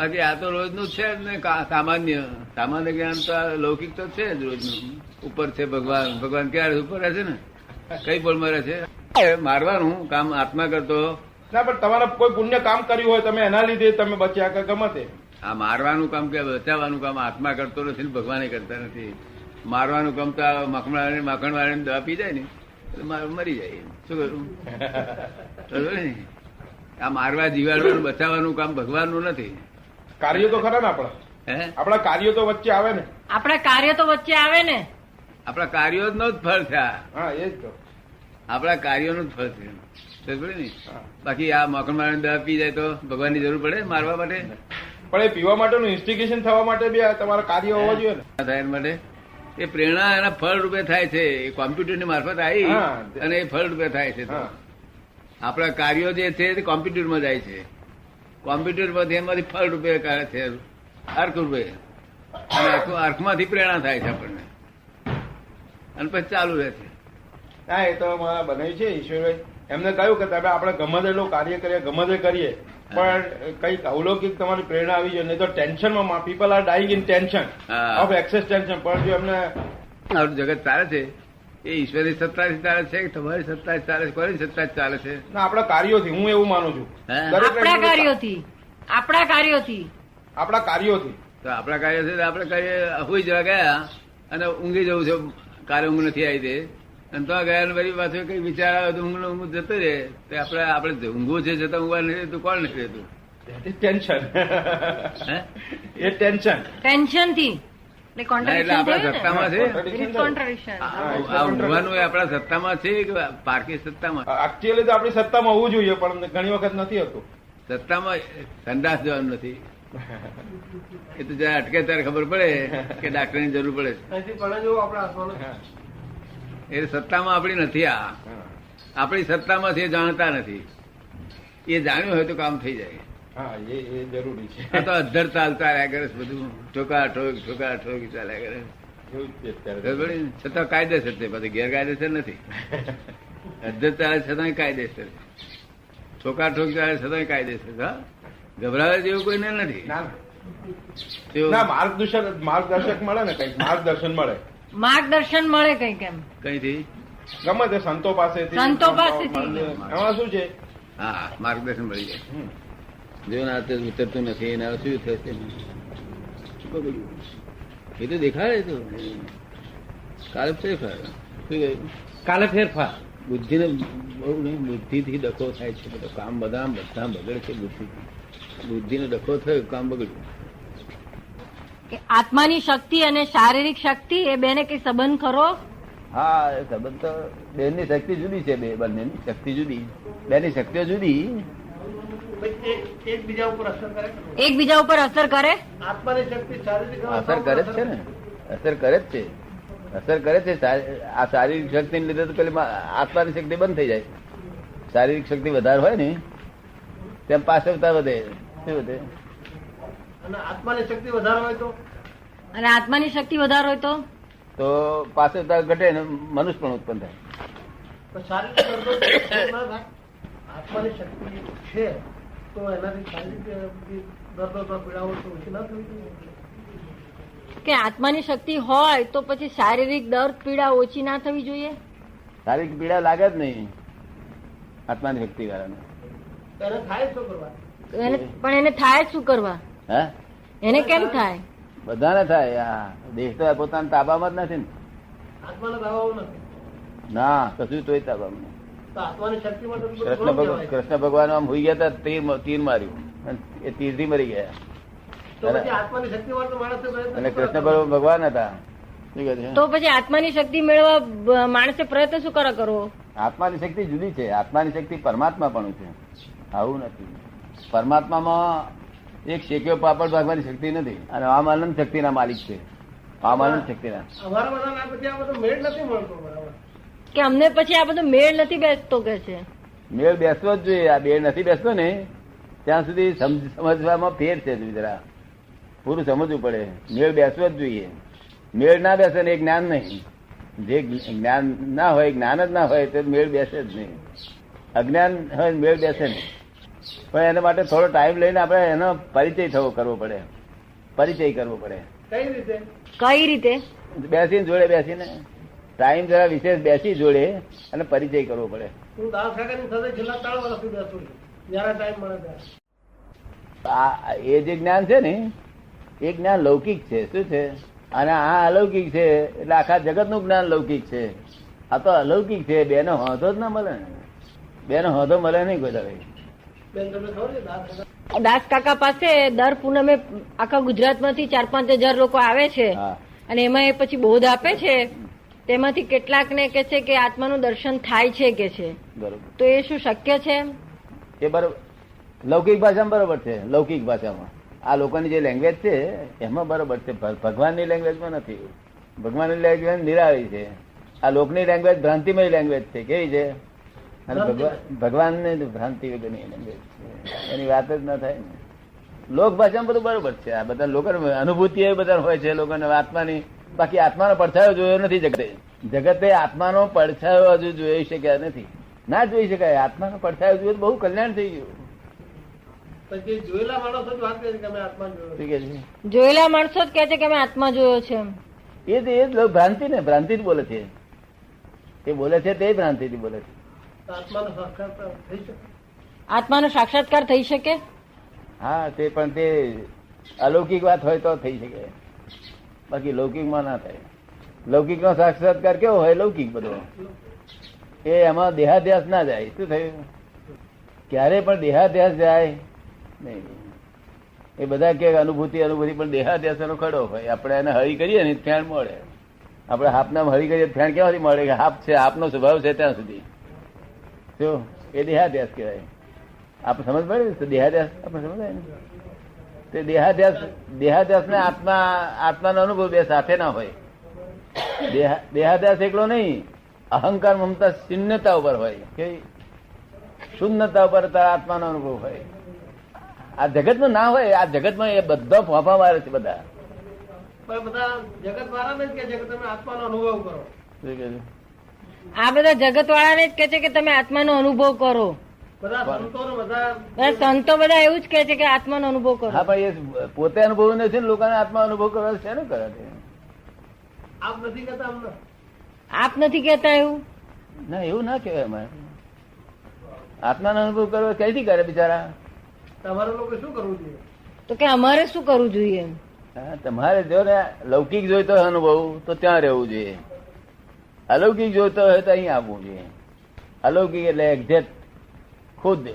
બાકી આ તો રોજનું જ છે ને સામાન્ય સામાન્ય જ્ઞાન તો લૌકિક તો છે જ રોજનું. ઉપર છે ભગવાન, ભગવાન ક્યારે ઉપર રહે છે ને, કઈ બોલમાં રહે છે. મારવાનું કામ આત્મા કરતો ના, પણ તમારે કોઈ પુણ્ય કામ કર્યું હોય તમે એના લીધે તમે બચ્યા કે ગમે તે. આ મારવાનું કામ કે બચાવવાનું કામ આત્મા કરતો નથી ને ભગવાને કરતા નથી. મારવાનું કામ તો માખણ વાળાને દવા પી જાય ને એટલે મરી જાય. શું કરું? બરોબર ને? આ મારવા જીવાડવાનું બચાવવાનું કામ ભગવાનનું નથી. કાર્યો તો ખરા ને આપણા, આપણા કાર્યો તો વચ્ચે આવે ને. આપણા કાર્ય તો વચ્ચે આવે ને. આપણા કાર્યો નો જ ફળ છે આ. હા, એ જ તો. આપણા કાર્યોનું જ ફળ છે. બરોબર ને? બાકી આ માખણ વાળાને દવા પી જાય તો ભગવાનની જરૂર પડે મારવા માટે? પણ એ પીવા માટેનું ઇન્સ્ટિગેશન થવા માટે બી તમારા કાર્ય હોવા જોઈએ ને. થાય માટે એ પ્રેરણા એના ફળ રૂપે થાય છે. એ કોમ્પ્યુટર ની મારફત આવી અને એ ફળ રૂપે થાય છે. આપણા કાર્યો જે છે તે કોમ્પ્યુટરમાં જાય છે. કોમ્પ્યુટર માંથી એમાંથી ફળ રૂપે કરે છે, અર્ક રૂપે, અને અર્કમાંથી પ્રેરણા થાય છે આપણને, અને પછી ચાલુ રહે છે. હા, એ તો મારા બનાવી છે ઈશ્વરભાઈ. એમને કહ્યું કે તમે આપણે ગમે તેટલું કાર્ય કરીએ, ગમે તે કરીએ, પણ કઈક અવલૌકિક તમારી પ્રેરણા આવી જાય. નહીં તો ટેન્શનમાં people are dying in tension of access tension. પણ જો એમને જગત ચાલે છે એ ઈશ્વરની સત્તાથી ચાલે છે કે તમારી સત્તાથી ચાલે છે? કોની સત્તાથી ચાલે છે? ના, આપણા કાર્યોથી. હું એવું માનું છું. આપણા કાર્યોથી. આપણા કાર્યોથી. આપણા કાર્યોથી. તો આપણા કાર્ય છે આપણે કાર્ય હુઈ જવા ગયા અને ઊંઘી જવું છે, કાર્ય ઊંઘ નથી આવી તે, અને તો ગયા ને બધી પાછું કઈ વિચાર આવે તો ઊંઘ જતો રહે. તો આપણે ઊંઘવું છે છતાં ઊંઘવા નથી રહેતું. કોણ નથી રહેતું? ટેન્શન. એ ટેન્શન. ટેન્શન થી એટલે આપણા સત્તામાં છે. કોન્ટ્રાડિક્શન. આ ઊંઘવાનું એ આપણા સત્તામાં છે કે પારકી સત્તામાં? એકચ્યુઅલી તો આપણી સત્તામાં હોવું જોઈએ, પણ ઘણી વખત નથી હોતું. સત્તામાં સંદાસ જવાનું નથી. એ તો જરા અટકે ત્યારે ખબર પડે કે ડાક્ટર ની જરૂર પડે છે. એ સત્તામાં આપણી નથી. આ આપણી સત્તામાં છે, જાણતા નથી. એ જાણ્યું હોય તો કામ થઈ જાય. હા, એ જરૂરી છે. આ તો અધર ચાલતા રહ્યા કરે બધું, ઠોકા ઠોક ચાલ્યા કરે. છતાં કાયદેસર છે, પછી ગેરકાયદેસર નથી. અધર ચાલે છતાં કાયદેસર, ઠોકા ઠોક ચાલે છતાં કાયદેસર. હા, ગભરાવા જેવું કોઈને નથી. ના, માર્ગદર્શક મળે ને, કઈક માર્ગદર્શન મળે. માર્ગદર્શન મળે કઈ કેમ કઈથી? ગમે તે સંતો પાસેથી. સંતો પાસેથી એમાં શું છે? હા, માર્ગદર્શન મળી જાય. જો ના ઉતરતું નથી એના શું થશે? એ તો દેખાડે તો કાલે ફેરફાર. શું કહ્યું? કાલે ફેરફાર. બુદ્ધિને બહુ નહીં, બુદ્ધિથી ડખો થાય છે. બધો કામ બધા બગડે છે. બુદ્ધિને ડખો થયો, કામ બગડ્યું. આત્માની શક્તિ અને શારીરિક શક્તિ એ બેને કઈ સંબંધ ખરો? હા, એ સંબંધ તો બેની શક્તિ જુદી છે. બંનેની શક્તિ જુદી, બેની શક્તિઓ જુદી. એકબીજા ઉપર અસર કરે. એકબીજા ઉપર અસર કરે. આત્માની શક્તિ શારીરિક અસર કરે જ છે ને, અસર કરે જ છે, અસર કરે છે. આ શારીરિક શક્તિ ને લીધે તો પેલી આત્માની શક્તિ બંધ થઈ જાય. શારીરિક શક્તિ વધારે હોય ને તેમ પાછળતા વધે. શું વધે? અને આત્માની શક્તિ વધારે હોય તો, અને આત્માની શક્તિ વધારે હોય તો પાછળતા ઘટે ને મનુષ્ય પણ ઉત્પન્ન થાય. શારીરિક આત્માની શક્તિ છે તો એનાથી શારીરિક દર્દો પીડાઓ તો ઓછી ના થવી? કે આત્માની શક્તિ હોય તો પછી શારીરિક દર્દ પીડા ઓછી ના થવી જોઈએ? શારીરિક પીડા લાગે જ નહીં આત્માની શક્તિ કારણે. એને થાય શું કરવા? પણ એને થાય શું કરવા? હે, એને કેમ થાય? બધાને થાય. આ દેશ તો પોતાના તાબામાં જ નથી ને. આત્માના દાવાઓ નથી. ના, કશું તોય તાબામાં. તો આત્માની શક્તિ માટે કૃષ્ણ ભગવાન આમ હોઈ ગયા હતા, તીર માર્યું, એ તીરથી મરી ગયા. તો પછી આત્માની શક્તિ માટે માણસે અને કૃષ્ણ ભગવાન હતા. તો પછી આત્માની શક્તિ મેળવવા માણસે પ્રયત્ન શું કરવો? આત્માની શક્તિ જુદી છે. આત્માની શક્તિ પરમાત્મા પણ છે, આવું નથી. પરમાત્મામાં એક શેક્યો પાપડ ભાગવાની શક્તિ નથી, અને આમ આનંદ શક્તિના માલિક છે. આમ આનંદ શક્તિના. અમારા બધા પછી આ બધો મેળ નથી મળતો. બરાબર કે અમને પછી આ બધો મેળ નથી બેસતો કે છે? મેળ બેસવો જ જોઈએ. આ મેળ નથી બેસતો ને ત્યાં સુધી સમજવામાં ફેર છે. જરા પૂરું સમજવું પડે. મેળ બેસવો જ જોઈએ. મેળ ના બેસે ને એ જ્ઞાન નહીં. જે જ્ઞાન ના હોય, જ્ઞાન જ ના હોય તો મેળ બેસે જ નહીં. અજ્ઞાન હોય મેળ બેસે નહીં. પણ એના માટે થોડો ટાઈમ લઈને આપણે એનો પરિચય કરવો પડે. પરિચય કરવો પડે. કઈ રીતે? કઈ રીતે? બેસીને જોડે બેસીને ટાઈમ જરા વિશેષ બેસી જોડે અને પરિચય કરવો પડે. હું દાસ કાકાની સાથે છેલ્લા 3 વર્ષથી બેસું છું, જયારે ટાઈમ મળે ત્યારે. એ જે જ્ઞાન છે ને એ જ્ઞાન લૌકિક છે. શું છે? અને આ અલૌકિક છે. એટલે આખા જગત નું જ્ઞાન લૌકિક છે. આ તો અલૌકિક છે. બેનો હોંધો જ ના મળે ને. બેનો હોંધો મળે નહીં કોઈ દાડે. બેન તમને ખબર છે દાસ કાકા દાસ કાકા પાસે દર પૂનમે આખા ગુજરાતમાંથી 4-5 હજાર લોકો આવે છે હા. અને એમાં એ પછી બોધ આપે છે. તેમાંથી કેટલાક ને કે છે કે આત્માનું દર્શન થાય છે કે છે. બરોબર. તો એ શું શક્ય છે? એ બરોબર લૌકિક ભાષામાં બરોબર છે. લૌકિક ભાષામાં આ લોકોની જે લેંગ્વેજ છે એમાં બરોબર છે. ભગવાનની લેંગ્વેજમાં નથી. ભગવાનની લેંગ્વેજ નિરાળી છે. આ લોકની લેંગ્વેજ ભ્રાંતિમય લેંગ્વેજ છે. કેવી છે? અને ભગવાન ને ભ્રાંતિ વગરની લેંગ્વેજ છે. એની વાત જ ના થાય ને. લોક ભાષામાં બધું બરોબર છે. આ બધા લોકો અનુભૂતિ એ બધા હોય છે લોકોને આત્માની. બાકી આત્માનો પડછાયો જોયો નથી જગતે. જગતે આત્માનો પડછાયો હજુ જોઈ શક્યા નથી. ના જોઈ શકાય. આત્માનો પડછાયો જોયો તો બહુ કલ્યાણ થઈ ગયું. પછી જોયેલા માણસો જ વાત કરી કે અમે આત્મા જોયો. શું કે છે? જોયેલા માણસો જ કે છે કે અમે આત્મા જોયો છે. એ જ ભ્રાંતિ ને ભ્રાંતિ જ બોલે છે. એ બોલે છે તે ભ્રાંતિ થી બોલે છે. તો આત્માનો સાક્ષાત્કાર થઈ શકે? આત્માનો સાક્ષાત્કાર થઈ શકે? હા તે પણ તે અલૌકિક વાત હોય તો થઈ શકે. બાકી લૌકિકમાં ના થાય. લૌકિક નો સાક્ષાત્કાર કેવો હોય? લૌકિક બધો એ એમાં દેહાધ્યાસ ના જાય. શું થયું? ક્યારે પણ દેહાધ્યાસ જાય નહીં. એ બધા કે અનુભૂતિ પણ દેહાધ્યાસ એનો ખડો હોય. આપણે એને હળી કરીએ ને ફેણ મળે. આપણે હાપના હળી કરીએ ફેણ કેવાથી મળે કે હાપ છે, હાપનો સ્વભાવ છે ત્યાં સુધી. શું? એ દેહાધ્યાસ કહેવાય. આપણે સમજ પડે દેહાધ્યાસ? આપણે સમજાય ને તે દેહાધ્યાસ ને આત્માનો અનુભવ બે સાથે ના હોય. દેહાધ્યાસ એકલો નહીં, અહંકાર મમતા શૂન્યતા ઉપર હોય. કેવી શૂન્યતા ઉપર આત્માનો અનુભવ હોય. આ જગતમાં ના હોય. આ જગતમાં એ બધા ફાંફા મારે છે બધા. પણ બધા જગત વાળાને જ કે છે કે તમે આત્માનો અનુભવ કરો. શું કહે છે? આ બધા જગત વાળાને જ કે છે કે તમે આત્માનો અનુભવ કરો. બધા સંતો ને બધા બધા સંતો બધા એવું જ કે છે કે આત્માનો અનુભવ કરો. હા પણ એ પોતે અનુભવ નથી ને લોકોને આત્મા અનુભવ કરવા છે ને કરે છે. આપ નથી કહેતા અમને? આપ નથી કેતા એવું? ના એવું ના કહેવાય. અમારે આત્માનો અનુભવ કરવો કઈથી કરે બિચારા? તમારે લોકો શું કરવું જોઈએ? તો કે અમારે શું કરવું જોઈએ? હા તમારે જો ને લૌકિક જોઈતો હોય અનુભવ તો ત્યાં રહેવું જોઈએ. અલૌકિક જોઈતો હોય તો અહીં આવવું જોઈએ. અલૌકિક એટલે એક્ઝેક્ટ ખુદ.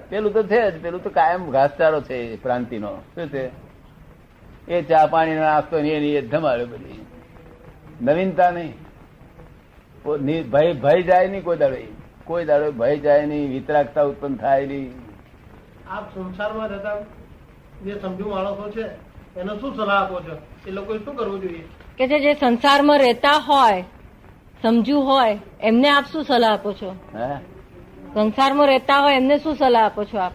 પેલું તો છે જ. પેલું તો કાયમ ઘાસચારો છે પ્રાંતિનો. શું છે? એ ચા પાણી નાસ્તો એની એ ધમાડે બધી. નવીનતા નહીં. ભય જાય નહીં કોઈ દાડો. કોઈ દાડો ભય જાય નહીં. વિતરાગતા ઉત્પન્ન થાય નહીં. આપ સંસારમાં રહેતા જે સમજુ માણસો છે એને શું સલાહ આપો છો? એ લોકોએ શું કરવું જોઈએ? કે જે સંસારમાં રહેતા હોય, સમજુ હોય, એમને આપ શું સલાહ આપો છો? હા સંસારમાં રહેતા હોય એમને શું સલાહ આપો છો આપ?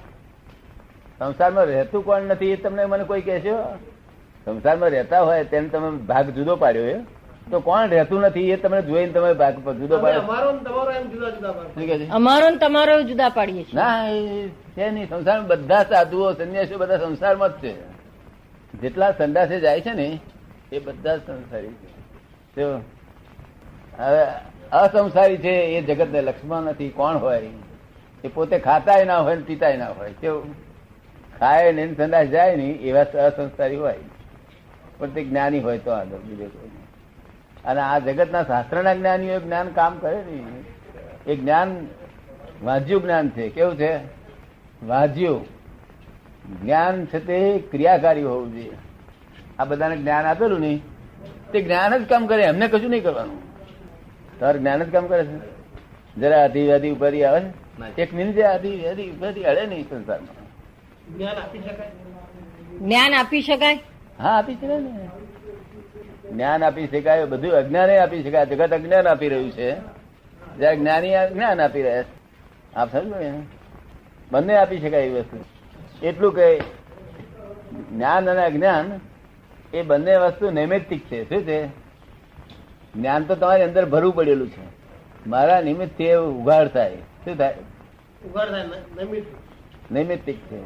સંસારમાં રહેતું કોણ નથી એ તમને મને કોઈ કહેશો? સંસારમાં રહેતા હોય તેને તમે ભાગ જુદો પાડ્યો એ તો કોણ રહેતું નથી એ તમને જોઈને તમે ભાગ જુદો પાડ્યો? અમારો ને તમારો એમ જુદા જુદા ભાગ. શું કહે છે? અમારો ને તમારો જુદા પાડીએ છીએ. ના એ છે નહીં. સંસારમાં બધા સાધુઓ સંન્યાસીઓ બધા સંસારમાં જ છે. જેટલા સંન્યાસે જાય છે ને એ બધા સંસારી છે. હવે અસંસારી છે એ જગતને લક્ષ્મણ નથી. કોણ હોય? એ પોતે ખાતાય ના હોય ને પીતાય ના હોય. કેવું? ખાય ને સંદાસ જાય નહીં એવા અસંસ્કારી હોય. પણ તે જ્ઞાની હોય તો આગળ બીજે કોઈ. અને આ જગતના શાસ્ત્રના જ્ઞાનીઓ જ્ઞાન કામ કરે નહીં. એ જ્ઞાન વાજ્યું જ્ઞાન છે. કેવું છે? વાજ્યું જ્ઞાન છે તે ક્રિયાકારી હોવું જોઈએ. આ બધાને જ્ઞાન આપેલું નહીં તે જ્ઞાન જ કામ કરે. એમને કશું નહીં કરવાનું. તાર જ્ઞાન જ કામ કરે છે. જરા અધિવાદી ઉપાધિ આવે છે એક મિનિટ અધિવાદી ઉપાધિ હળે નહીં સંસારમાં. જ્ઞાન આપી શકાય? જ્ઞાન આપી શકાય? હા આપી શકાય ને. જ્ઞાન આપી શકાય. બધું અજ્ઞાને આપી શકાય. જગત અજ્ઞાન આપી રહ્યું છે જયારે જ્ઞાની જ્ઞાન આપી રહ્યા છે. આપ સમજો ને બંને આપી શકાય એવી વસ્તુ. એટલું કે જ્ઞાન અને અજ્ઞાન એ બંને વસ્તુ નૈમિત્તિક છે. શું છે? જ્ઞાન તો તમારી અંદર ભરવું પડેલું છે. મારા નિમિત્ત તે ઉઘાડ થાય. શું થાય? ઉઘાડ થાય નિમિત્ત. નૈમિત્તિક છે.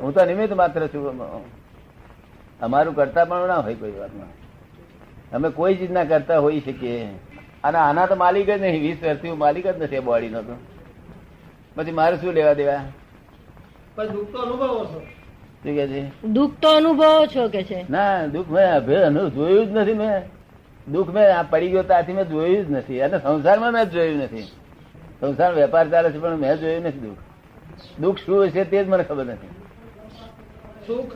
હું તો નિમિત્ત માત્ર છું. અમારું કરતા પણ ના હોય કોઈ વાતમાં. અમે કોઈ ચીજ ના કરતા હોઈ શકીએ. અને આના તો માલિક જ નહીં. 20 વર્ષથી માલિક જ નથી બોડી નો. તો પછી મારે શું લેવા દેવા? પણ દુઃખ તો અનુભવો છો. શું કે છે? દુઃખ તો અનુભવો છો કે છે. ના, દુઃખ મેં જોયું જ નથી. મેં દુઃખ મેં આ પડી ગયો ત્યાંથી મેં જોયું જ નથી. અને સંસારમાં મેં જોયું નથી. સંસાર વેપાર ચાલે છે પણ મેં જોયું નથી દુઃખ. દુઃખ શું હશે તે જ મને ખબર નથી. સુખ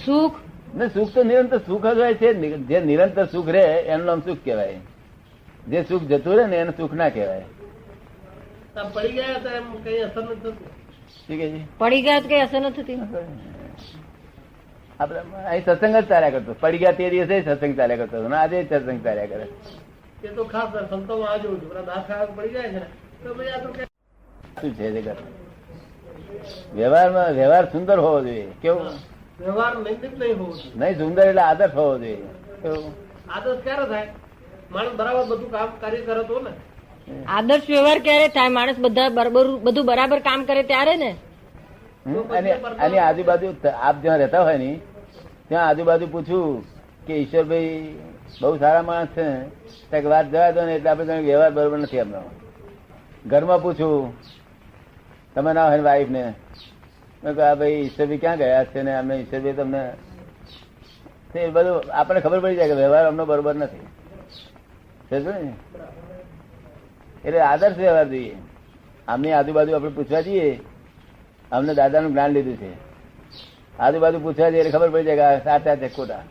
સુખ ને સુખ તો નિરંતર સુખ જ હોય છે. જે નિરંતર સુખ રહે એનું નામ સુખ કહેવાય. જે સુખ જતું રહે ને એને સુખ ના કહેવાય. આમ પડી ગયા તો એમ કઈ અસર નથી થતું. શું કે છે? પડી ગયા તો કઈ અસર નથી થતી. આપડે અહીં સત્સંગ જ ચાલ્યા કરતો. પડી ગયા તે દિવસે સત્સંગ ચાલ્યા કરતો હતો. આજે સત્સંગ ચાલ્યા કરે. એ તો ખાસ સંતોમાં આ જોઉં છું. પેલા દાસ ખાવા પડી જાય છે ને તો ભાઈ આ તો કે શું છે જગત? વ્યવહાર સુંદર હોવો જોઈએ. કેવું? વ્યવહાર નૈતિક નહીં હોવું જોઈએ. નહીં સુંદર એટલે આદર્શ હોવો જોઈએ. કેવું? આદર્શ ક્યારે થાય? માણસ બરાબર બધું કામ કાર્ય કરે તો ને. આદર્શ વ્યવહાર ક્યારે થાય? માણસ બધા બધું બરાબર કામ કરે ત્યારે ને. અને આજુબાજુ આપ જ્યાં રહેતા હોય ને ત્યાં આજુબાજુ પૂછ્યું કે ઈશ્વરભાઈ બહુ સારા માણસ છે ને વાત જવા દો ને એટલે આપડે વ્યવહાર બરોબર નથી. એમનો ઘરમાં પૂછ્યું તમે ના હોય વાઈફ ને મેં કહ્યું ભાઈ ઈશ્વરભાઈ ક્યાં ગયા છે ને અમને ઈશ્વરભાઈ તમને બધું આપણને ખબર પડી જાય કે વ્યવહાર અમનો બરોબર નથી. એટલે આદર્શ વ્યવહાર જોઈએ. આમની આજુબાજુ આપણે પૂછવા જઈએ. અમને દાદાનું જ્ઞાન લીધું છે. આજુબાજુ પૂછવા જઈએ એટલે ખબર પડી જાય કે સાચા છે ખોટા.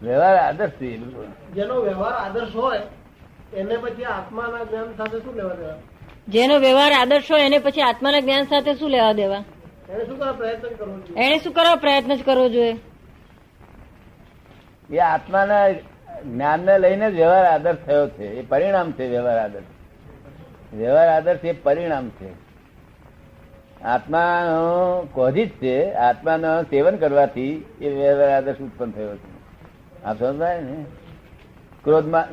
વ્યવહાર આદર્શ જોઈએ. બિલકુલ જેનો વ્યવહાર આદર્શ હોય એને પછી આત્માના જ્ઞાન સાથે શું લેવા દેવા? જેનો વ્યવહાર આદર્શ હોય એને પછી આત્માના જ્ઞાન સાથે શું લેવા દેવા? એને શું કરવા પ્રયત્ન કરવો જોઈએ? એને શું કરવા પ્રયત્ન જ કરવો જોઈએ? એ આત્માના જ્ઞાનને લઈને જ વ્યવહાર આદર્શ થયો છે. એ પરિણામ છે વ્યવહાર આદર્શ. વ્યવહાર આદર્શ એ પરિણામ છે. આત્માનો કોઝી જ છે. આત્માનો સેવન કરવાથી એ વ્યવહાર આદર્શ ઉત્પન્ન થયો છે. આપ સમજાય ને?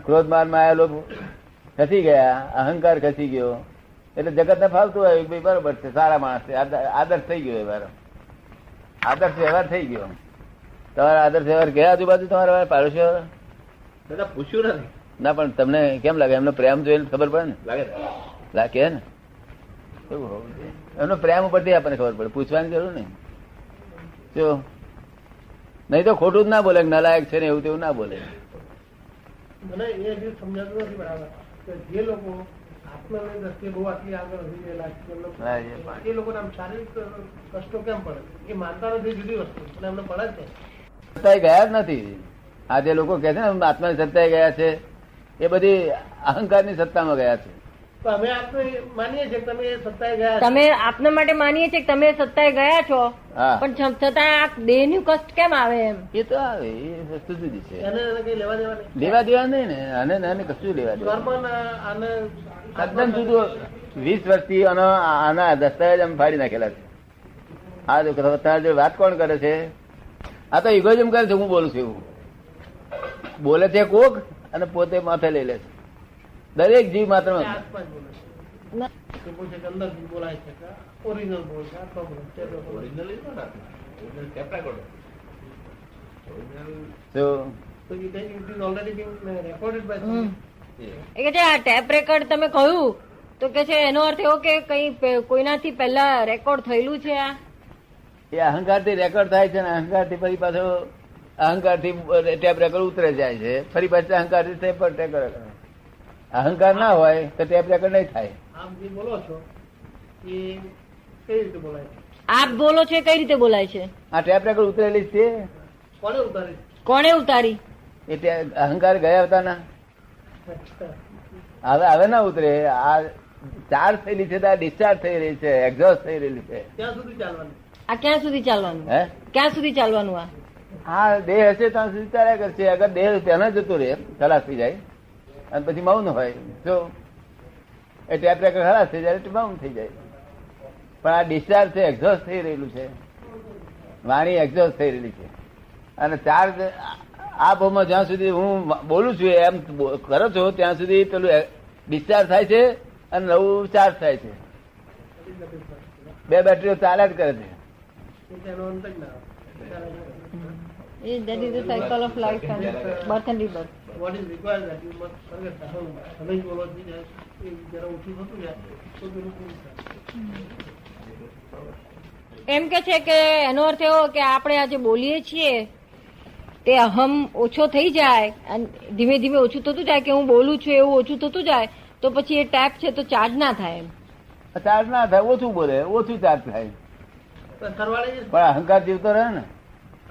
ક્રોધમાન માં લોકો ખસી ગયા, અહંકાર ખસી ગયો એટલે જગત ને ફાવતું હોય ભાઈ બરોબર છે, સારા માણસ છે, આદર્શ થઈ ગયો વ્યવહાર. આદર્શ વ્યવહાર થઈ ગયો. તમારા આદર્શ વ્યવહાર ગયા આજુબાજુ તમારા પાડોશી દાદા પૂછ્યું નથી. ના પણ તમને કેમ લાગે? એમનો પ્રેમ જોઈને ખબર પડે ને. લાગે ને એવું હોવું જોઈએ. એમનો પ્રેમ ઉપરથી આપણને ખબર પડે. પૂછવાની જરૂર નહીં. જો નહીં તો ખોટું જ ના બોલે નલાયક છે ને એવું તેવું ના બોલે. મને એ હજી સમજાતું નથી બરાબર કે જે લોકો આત્માની દ્રષ્ટિએ બહુ આટલી આગળ વધી ગયેલા છે એ લોકોને આમ શારીરિક કષ્ટો કેમ પડે? એ માનતા નથી જુદી વસ્તુ અને એમને પડે જ છે. સત્તાએ ગયા જ નથી. આ જે લોકો કે છે ને આત્માની સત્તાએ ગયા છે એ બધી અહંકારની સત્તામાં ગયા છે. તો અમે આપણે માનીએ છીએ કે તમે એ સત્તાએ ગયા તમે આપના માટે માનીએ છીએ કે તમે સત્તાએ ગયા છો, હા પણ છતાં આ દેહનું કષ્ટ કેમ આવે એમ? એ તો આવે. એ વસ્તુ જુદી છે. એને કઈ લેવા દેવા નહીં. લેવા દેવા નહીં ને. આને કશું લેવા દેવા ઘરમાં આને તદ્દન જુદું. 20 વર્ષથી આના દસ્તાવેજ અમે ફાડી નાખેલા છે. આ તમારી જોડે વાત કોણ કરે છે? આ તો ઇગોઇઝમ કરે છે. હું બોલું છું એવું બોલે છે કોક અને પોતે માથે લઈ લે છે. દરેક જીવ માત્ર આસપાસ બોલે છે. પૂછે કે અંદરથી બોલાય છે કે ઓરિજિનલ બોલ છે? આ ખબર છે. Original tape record. તો So you think it is already being recorded by someone? એ કે છે આ ટેપ રેકર્ડ તમે કહ્યું તો કે છે એનો અર્થ એવો કે કઈ કોઈનાથી પહેલા રેકોર્ડ થયેલું છે? આ એ અહંકાર થી રેકોર્ડ થાય છે ને અહંકાર થી ફરી પાછો અહંકાર થી ટેપ રેકોર્ડ ઉતરે જાય છે. ફરી પાછું અહંકાર થી ટેપ રેકોર્ડ. અહંકાર ના હોય તો ટેપ રેકોર્ડ નહીં થાય. આપ જે બોલો છો એ કઈ રીતે બોલાય છે? આપ બોલો છો એ કઈ રીતે બોલાય છે? આ ટેપ રેકોર્ડ ઉતરેલી જ છે. કોને ઉતારી? કોણે ઉતારી? એટલે અહંકાર ગયા હતા ના હવે ના ઉતરે. આ ચાર્જ થયેલી છે, ડિસ્ચાર્જ થઈ રહી છે, એક્ઝોસ્ટ થઈ રહેલી છે. ક્યાં સુધી ચાલવાનું? આ ક્યાં સુધી ચાલવાનું? હે ક્યાં સુધી ચાલવાનું? હા દેહ હશે ત્યાં સુધી ચાલ્યા કરશે. અગર દેહ ત્યાં જતું રહે ખલાસ થઈ જાય અને પછી મૌન હોય જો એ ટેપ રેકર્ડ ખલાસ થઈ જાય મૌન થઈ જાય. પણ આ ડિસ્ચાર્જ છે, એક્ઝોસ્ટ થઈ રહેલું છે. વાણી એક્ઝોસ્ટ થઈ રહેલી છે અને ચાર્જ આ ભાવમાં જ્યાં સુધી હું બોલું છું એમ કરો છો ત્યાં સુધી પેલું ડિસ્ચાર્જ થાય છે અને નવું ચાર્જ થાય છે. બે બેટરીઓ ચાલ્યા જ કરે છે. એનો અંત જ ના આવે. That is the cycle of life and birth and rebirth. What is required that you must forget the whole knowledge બોલો છે એ જરા ઓછું થતું જાય તો પેલું પૂરું થાય. એમ કે છે કે એનો અર્થ એવો કે આપણે આજે બોલીએ છીએ તે અહમ ઓછો થઈ જાય અને ધીમે ધીમે ઓછું થતું જાય કે હું બોલું છું એવું ઓછું થતું જાય તો પછી એ ટેપ છે તો ચાર્જ ના થાય એમ. ચાર્જ ના થાય, ઓછું બોલે ઓછું ચાર્જ થાય, પણ સરવાળે પણ અહંકાર જીવતો રહે ને.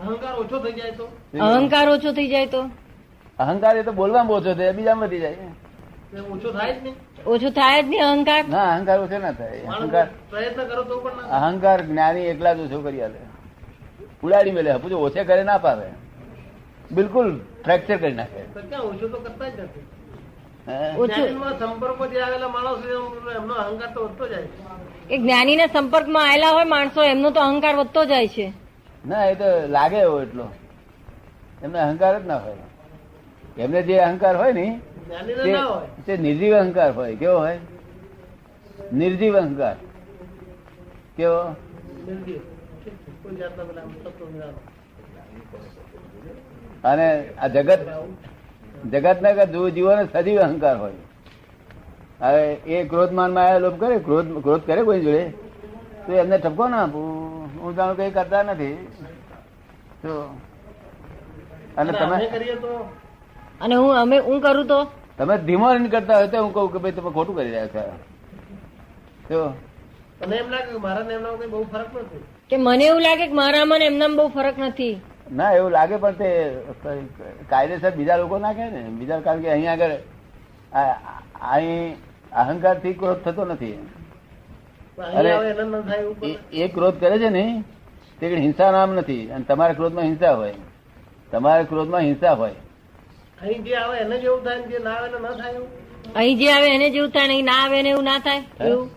અહંકાર ઓછો થઈ જાય તો અહંકાર ઓછો થઈ જાય તો અહંકાર એ તો બોલવામાં ઓછો થાય, બીજામાં વધી જાય. એ ઓછો થાય જ નહીં. ઓછું થાય જ નહીં અહંકાર. ના, અહંકાર ઓછો ના થાય. માણસ અહંકાર પ્રયત્ન કરો તો પણ ના અહંકાર જ્ઞાની એકલા જ ઓછો કરી આલે, ઉડાડી મેલે. પૂછો ઓછે કરે ના પાવે, બિલકુલ ફ્રેક્ચર કરી નાખે. તો ક્યાં ઓછો તો કરતા જ નથી. હે? ઓછું જ્ઞાનીમાં સંપર્કમાં જે આવેલા માણસો એમનો અહંકાર તો વધતો જાય છે. એ જ્ઞાનીના સંપર્કમાં આવેલા હોય માણસો એમનો તો અહંકાર વધતો જાય છે. ના, એ તો લાગે એવો એટલો, એમને અહંકાર જ ના હોય. એમને જે અહંકાર હોય ને જ્ઞાનીને ના હોય. તે નિર્જીવ અહંકાર હોય. કેવો હોય? નિર્જીવ અહંકાર. કેવો? નિર્જીવ. કોઈ જાતના પેલા તત્વો વિના. અને આ જગત ના જીવોને સજીવ અહંકાર હોય. હવે એ ક્રોધમાન માં લોભ કરે, ક્રોધ કરે કોઈ જોડે તો એમને ઠપકો ના આપું, હું જાણું કઈ કરતા નથી તો. અને અમે તમે કરીએ તો અને હું કરું તો તમે ધીમો રહીને કરતા હોય તો હું કહું કે ભાઈ તમે ખોટું કરી રહ્યા છો. તો મને એમ લાગે કે મારા ને એમના કઈ બહુ ફરક નથી. કે મને એવું લાગે કે મારામાં ને એમનામાં બહુ ફરક નથી. ના, એવું લાગે પણ તે કાયદેસર બીજા લોકો ના કહે ને. બીજા, કારણ કે અહીંયા આગળ અહીં અહંકાર થી ક્રોધ થતો નથી. અહીંયા આવે એને ન થાય એવું બને. એ ક્રોધ કરે છે ને તે હિંસા નામ નથી. અને તમારા ક્રોધમાં હિંસા હોય, તમારા ક્રોધમાં હિંસા હોય. અહીં જે આવે એને જેવું થાય ને જે ના આવે એને ન થાય એવું. અહીં જે આવે એને જેવું થાય ને ના આવે એને એવું ના થાય. એવું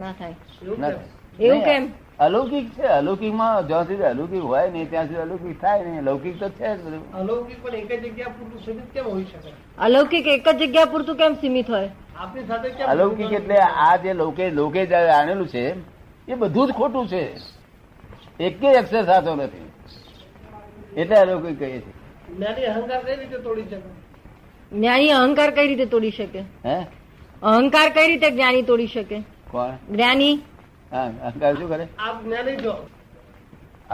ના થાય. એવું ના. કેમ? એવું કેમ? અલૌકિક છે. અલૌકિકમાં જ્યાં સુધી અલૌકિક હોય નહીં ત્યાં સુધી અલૌકિક થાય નહીં. લૌકિક તો છે જ બધું. અલૌકિક પણ એક જ જગ્યા પૂરતું સીમિત કેમ હોઈ શકે? અલૌકિક એક જ જગ્યા પૂરતું કેમ સીમિત હોય? આપની સાથે કેમ અલૌકિક એટલે આ જે લોકે આણેલું છે એ બધું જ ખોટું છે, એકેય અક્ષર સાચો નથી, એટલે અલૌકિક કહીએ છીએ. જ્ઞાની અહંકાર કઈ રીતે તોડી શકે? જ્ઞાની અહંકાર કઈ રીતે તોડી શકે? હે? અહંકાર કઈ રીતે જ્ઞાની તોડી શકે? કોણ? જ્ઞાની હા, અહંકાર શું કરે? આપ જ્ઞાની છો.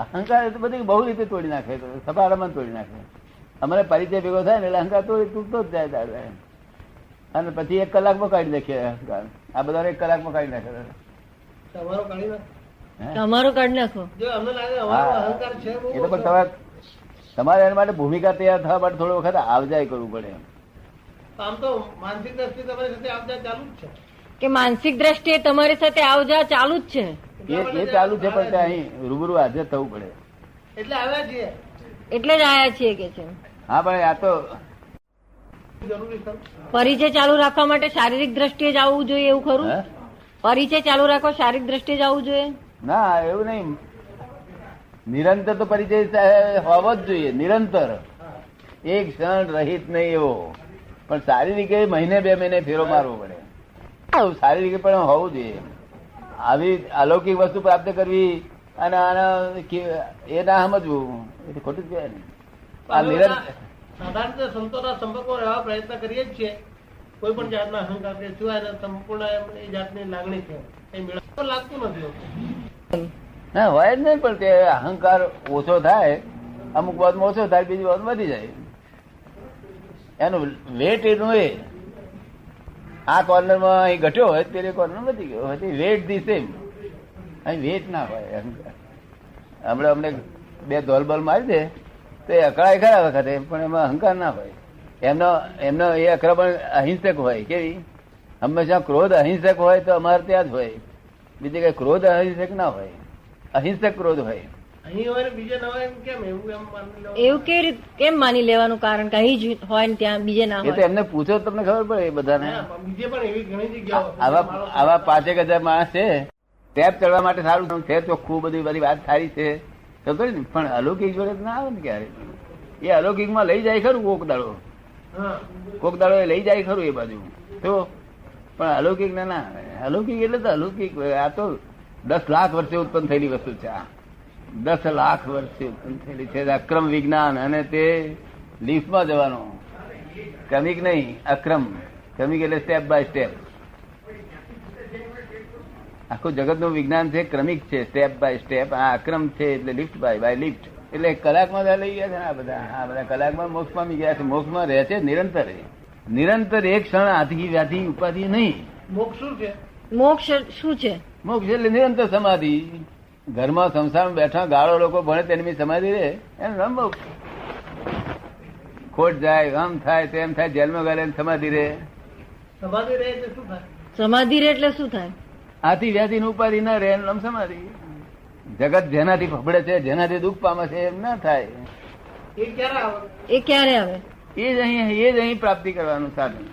અહંકાર તો બધી બહુ રીતે તોડી નાખે, સપાટામાં તોડી નાખે. અમારે પરિચય ભેગો થાય ને એટલે અહંકાર તૂટતો જ જાય દાદા. અને પછી 1 કલાકમાં કાઢી નાખીએ અહંકાર. આ બધા 1 કલાકમાં કાઢી નાખે. તમારો કાઢી નાખો. હે? તમારું કાઢી નાખો. જો અમને લાગે અમારો અહંકાર છે બહુ એ તો પણ તમારે એના માટે ભૂમિકા તૈયાર થવા માટે થોડો વખત આવજાય કરવું પડે. આમ તો માનસિક દ્રષ્ટિ તમારી સાથે આવતા ચાલુ જ છે. કે માનસિક દ્રષ્ટિએ તમારી સાથે આવજા ચાલુ જ છે. એ ચાલુ છે, પણ ત્યાં અહીં રૂબરૂ હાજર થવું પડે. એટલે આવ્યા છીએ. એટલે જ આયા છીએ કે છે. હા, પણ આ તો જરૂરી છે. પરિચય ચાલુ રાખવા માટે શારીરિક દ્રષ્ટિએ જ આવવું જોઈએ એવું ખરું? હે? પરિચય ચાલુ રાખવા શારીરિક દ્રષ્ટિએ જ આવવું જોઈએ? ના, એવું નહીં. નિરંતર તો પરિચય હોવો જ જોઈએ, નિરંતર, એક ક્ષણ રહિત નહીં એવો. પણ શારીરિક મહિને 2 મહિને ફેરો મારવો પડે. શારીરિક પણ હોવું જોઈએ. આવી અલૌકિક વસ્તુ પ્રાપ્ત કરવી અને આના એ ના સમજવું એ તો ખોટું જ કહેવાય ને. આ નિરંતર સાધારણ રીતે સંતોના સંપર્કમાં રહેવા પ્રયત્ન કરીએ જ છીએ. કોઈ પણ જાતના અહંકાર કે સિવાય સંપૂર્ણ એ જાતની લાગણી છે એ મેળવવા લાગતું નથી હોતું. ના હોય જ નહીં, પણ તે અહંકાર ઓછો થાય, અમુક વાતમાં ઓછો થાય, બીજી વાત વધી જાય. એનું વેટ એનું એ આ કોર્નરમાં અહીં ઘટ્યો હોય પેલે કોર્નર વધી ગયો હોય, વેટ ધી સેમ. અહીં વેટ ના હોય અહંકાર. હમણાં અમને 2 ધોલબોલ મારી દે તો એ અકળાય ખરા વખતે, પણ એમાં અહંકાર ના હોય. એમનો એ અકરા પણ અહિંસક હોય. કેવી? હંમેશા ક્રોધ અહિંસક હોય તો અમારે ત્યાં જ હોય. બીજે કઈ ક્રોધ અહિંસક ના હોય, અહિંસક ક્રોધ હોય. અહીં હોય ને બીજે ના હોય એમ કેમ? એવું એમ માની લો. એવું કેમ માની લેવાનું? કારણ કે અહીં જ હોય ને ત્યાં બીજે ના એ તો હોય. એમને પૂછો તમને ખબર પડે. એ બધાને હા, પણ બીજે પણ એવી ઘણી જગ્યાઓ આવા 5,000 માણસ છે. ટેપ ચડવા માટે સારું છે, ચોખ્ખું બધી વાત સારી છે, પણ અલૌકિક જોડે ના આવે ને ક્યારે. એ અલૌકિક માં લઈ જાય ખરું કોક દાડો, હા કોક દાડો એ લઈ જાય ખરું એ બાજુ તો, પણ અલૌકિક ના આવે. અલૌકિક એટલે તો અલૌકિક. આ તો 10 લાખ વર્ષે ઉત્પન્ન થયેલી વસ્તુ છે આ. 10 લાખ વર્ષે ઉત્પન્ન થયેલી છે અક્રમ વિજ્ઞાન. અને તે લીફમાં જવાનું, ક્રમિક નહીં, અક્રમ. ક્રમિક એટલે સ્ટેપ બાય સ્ટેપ. આખું જગત નું વિજ્ઞાન છે ક્રમિક છે, સ્ટેપ બાય સ્ટેપ. આ અક્રમ છે એટલે લિફ્ટ બાય લિફ્ટ. એટલે કલાકમાં લઈ ગયા છે ને આ બધા કલાકમાં મોક્ષ પામી ગયા છે. મોક્ષમાં રહે છે નિરંતર. નિરંતર એક ક્ષણ આથી વ્યાધિ ઉપાધિ નહીં. મોક્ષ શું છે? મોક્ષ શું છે? મોક્ષ એટલે નિરંતર સમાધિ. ઘરમાં સંસારમાં બેઠા ગાળો લોકો ભણે તેની સમાધિ રહે એનું નામ મોક્ષ. ખોટ જાય, આમ થાય તેમ થાય, જેલમાં ગયેલા સમાધિ રહે. સમાધિ રહે એટલે શું થાય? સમાધિ રે એટલે શું થાય? આથી વ્યાધિ ની ઉપાધિ ન રહે એનું નામ સમાધિ. જગત જેનાથી ફફડે છે, જેનાથી દુઃખ પામે છે એમ ના થાય. એ ક્યારે આવે? એ ક્યારે આવે? એ જ અહીં પ્રાપ્તિ કરવાનું સાધન.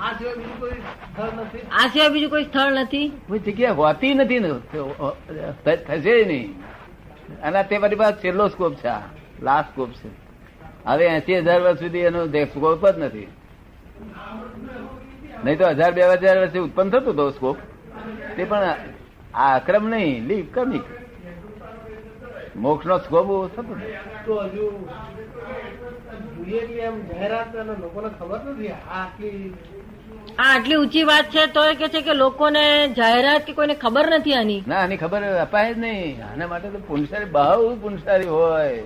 આ સિવાય બીજું કોઈ સ્થળ નથી? આ સિવાય બીજું કોઈ સ્થળ નથી? કોઈ જગ્યા હોતી નથી ને, થશે નહીં. અને તે બધી પાસે છેલ્લો સ્કોપ છે, લાસ્ટ સ્કોપ છે. હવે 80,000 વર્ષ સુધી એનો સ્કોપ જ નથી. નહીં તો 1,000-2,000 વર્ષે ઉત્પન્ન થતું હતો સ્કોપ. તે પણ આ અક્રમ નહીં, લીફ ક્રમિક. મોક્ષ નો સ્કોપ થતો તો હજુ જોઈએ એટલે એમ જાહેરાત અને લોકોને ખબર નથી. આ આટલી ઊંચી વાત છે તો એ કે છે કે લોકોને જાહેરાત કે કોઈને ખબર નથી આની. ના, આની ખબર અપાય જ નહીં. આના માટે તો પુનસારી, બહુ પુનસારી હોય